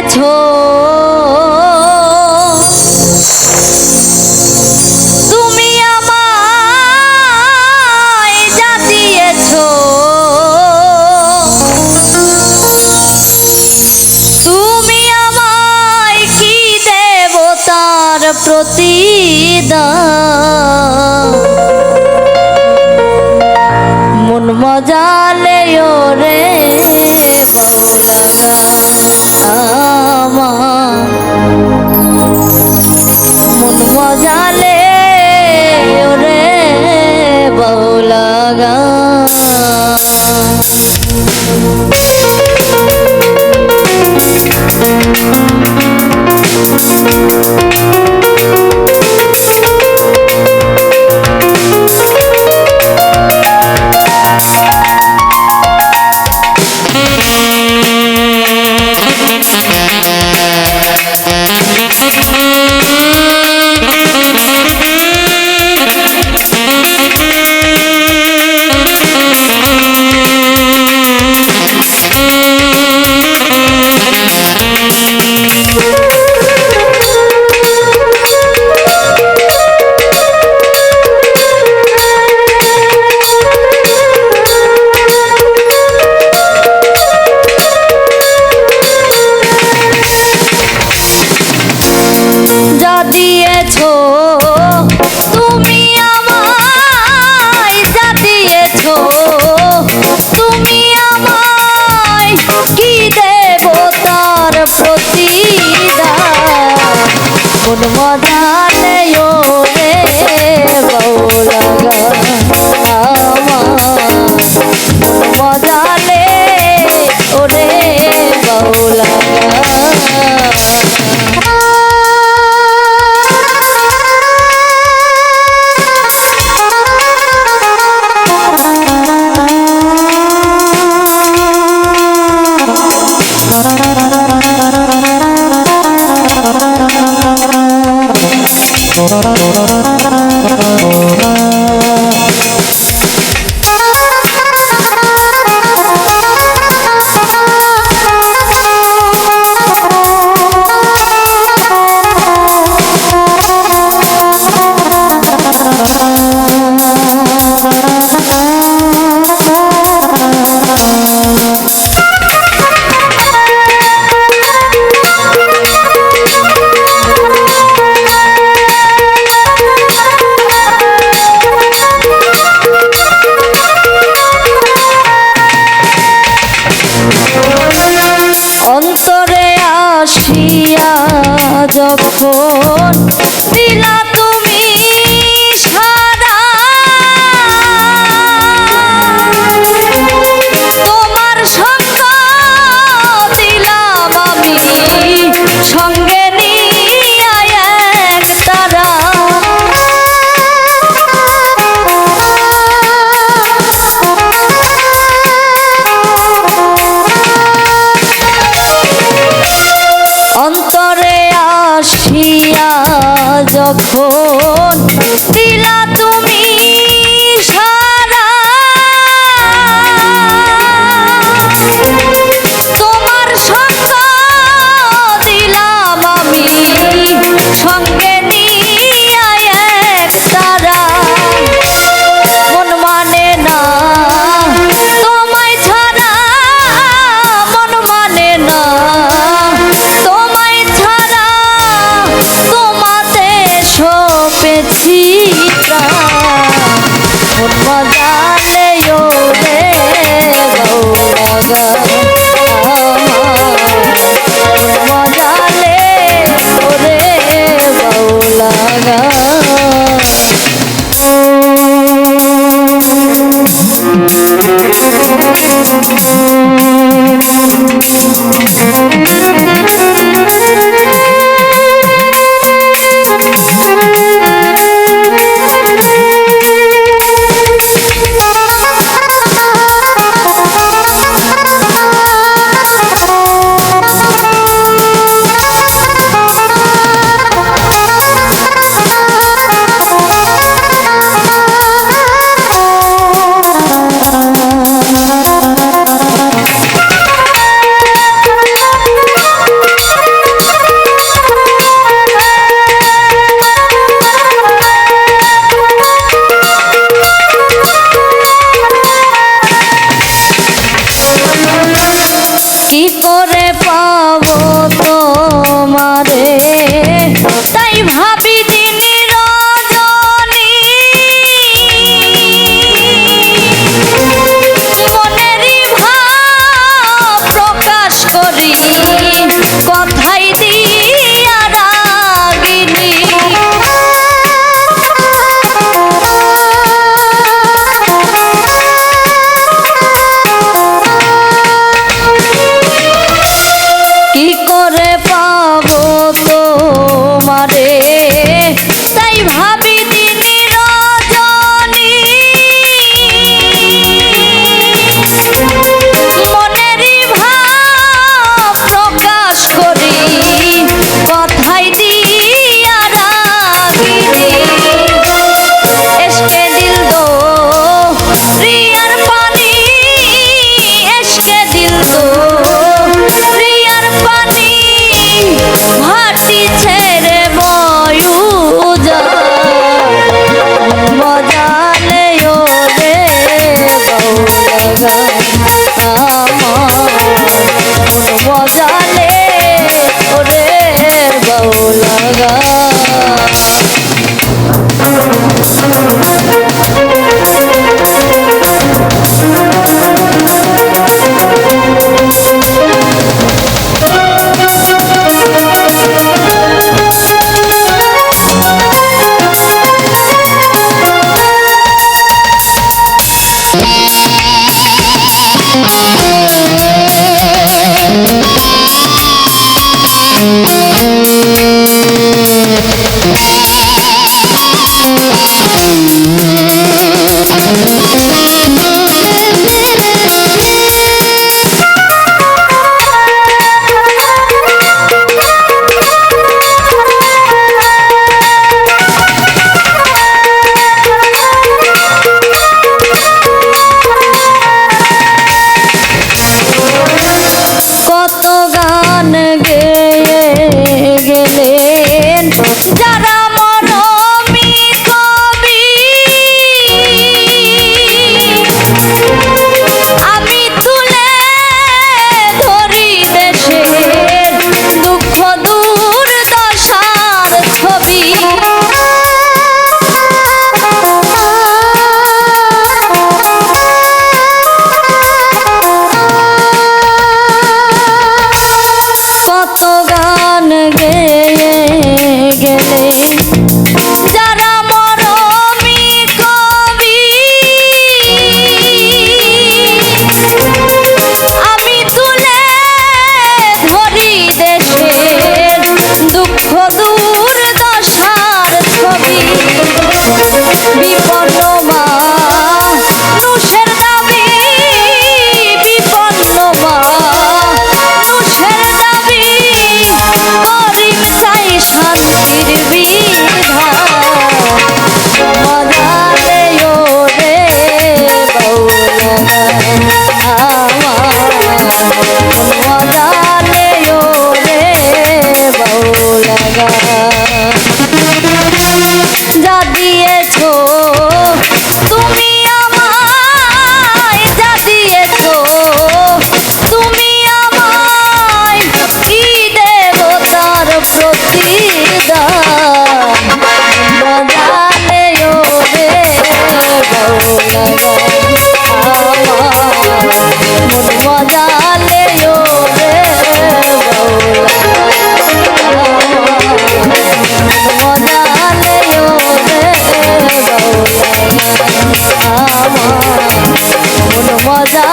দিয়েছো তুমি আমায় যা দিয়েছো তুমি আমায় কি দেব তার প্রতিদান মন মজালে ওরে বাউলা আমার মন মজালে ওরে বাউলা গা দিয়েছো তুমি আমায় যা দিয়েছো তুমি আমায় কি দেব তার প্রতিদান কোন মজা নেই রে বাউলা আমার মজা লে ওরে বাউলা অন্তরে আসিয়া যখন দিলা তুমি সারা তোমার সঙ্গ দিলাম আমি সঙ্গে নিয়া এক তারা অন্তরে আসিয়া যখন দিলা তুমি সারা তোমার সঙ্গ দিলাম আমি সঙ্গে নিয়া এক তারা মন মানে না তোমায় ছাড়া মন মানে না তোমাতে সপেছি কি করে পাবো তোমারে তাই ভাবি দিন রজনী মনেরই ভাব প্রকাশ করি কথাই দিয়া রাগিনী কি করে পাবো তোমারে তাই ভাবি দিন রজনী মনেরই ভাব প্রকাশ করি কথাই দিয়া রাগিনী এসকে দিল দো রিয়ার পানি এসকে দিল দো রিয়ার পানি ভাটি ছেড়ে বয়ুজা মজালে ওরে বউলাগা আমার মজালে ওরে বউলাগা কত গান গেয়ে গেলেন যারা মরমী কবি আমি তুলে ধরি দেশের দুঃখ দুর্দশার ছবি কত গান গেয়ে গেলে যারা মরমী কবি আমি তুলে ধরি দেশের দুঃখ দুর্দশার ছবি বিপন্ন মানুষের দাবি বিপন্ন মানুষের দাবি করিম চাই শান্তির বিধান মজালে ওরে বউলাগা আমার মজালে ওরে বউলাগা যা দিয়েছো তুমি আমায় যা দিয়েছো তুমি আমায় কি দেব তার প্রতিদান মজালে ওরে বউলাগা আমার মন মজালে ওরে বউলাগা মজালে ওরে বউলাগা আমার মন মজা